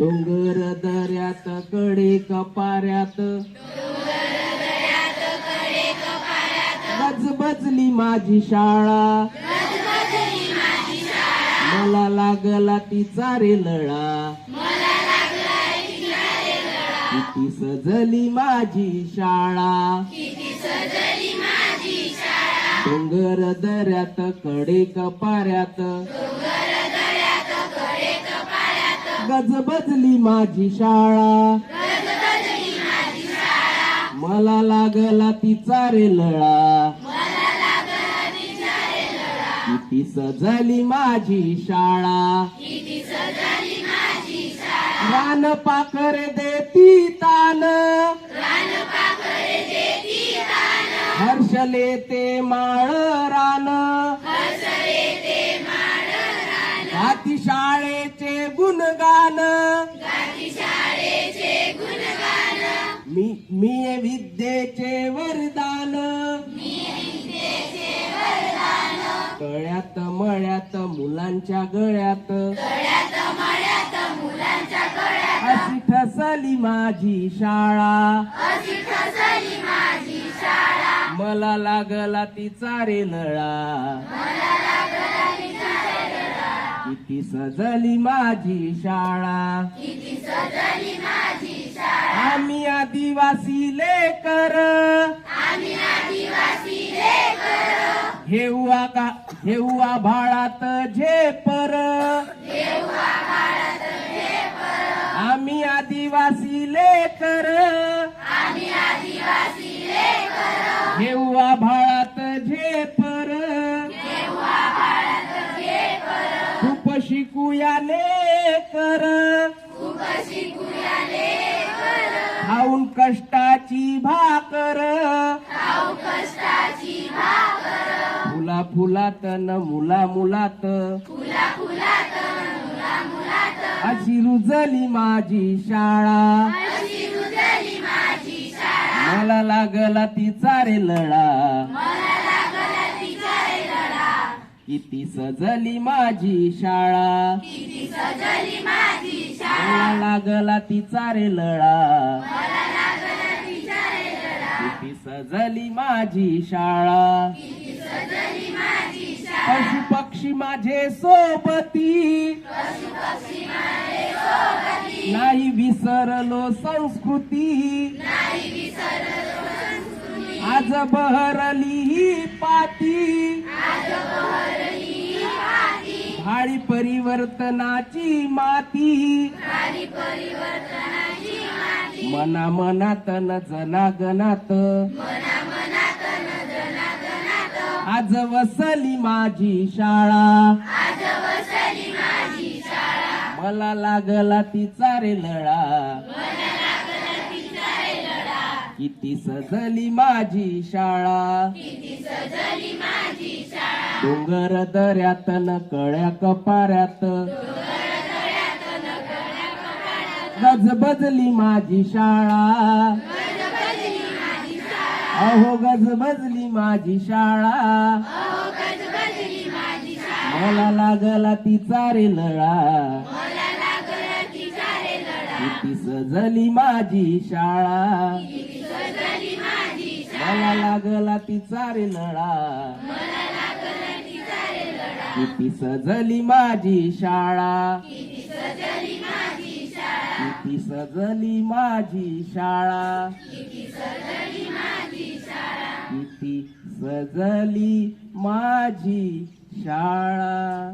डोंगर दऱ्यात कडे कपाऱ्यात गजबजली माझी शाळा, मला लागला तिचा रे लळा, किती सजली माझी शाळा. डोंगर दऱ्यात कडे कपाऱ्यात गजबजली माझी शाळा, मला लागला तिचा रे लळा, किती सजली माझी शाळा. रान पाखर देती तान, हर्षले ते माळ रान, गाती शाळेचे गुणगान, मी विद्येचे वरदान. कळ्यात मळ्यात मुलांच्या गळ्यात अशी ठसली माझी शाळा, मला लागला तिचा रे लळा, किती सजली माझी शाळा. आम्ही आदिवासी लेकर हेऊआ भाळात झेपर, आम्ही आदिवासी लेकर हेऊआ भाळात झेपर, खूप शिकूया लेकर खाऊन कष्टाची भाकर, फुला फुलात न मुला मुलात अशी रुजली माझी शाळा, मला लागला तिचा रे लळा, किती सजली माझी शाळा, मला लागला तिचा रे लळा, किती सजली माझी शाळा. पशु पक्षी माझे सोबती नाही विसरलो संस्कृती, आज बहरली ही पाती, भाळी परिवर्तनाची माती, मना मनात न जनागनात आज वसली माझी शाळा, मला लागला तिचा रे लळा, किती सजली माझी शाळा. डोंगर दऱ्यात न कळ्या कपाऱ्यात गजबजली माझी शाळा, अहो गजबजली माझी शाळा, मला लागला तिचा रे लळा, किती सजली माझी शाळा, मला लागला तिचा रे लळा, किती सजली माझी शाळा, किती सजली माझी शाळा, किती सजली माझी शाळा.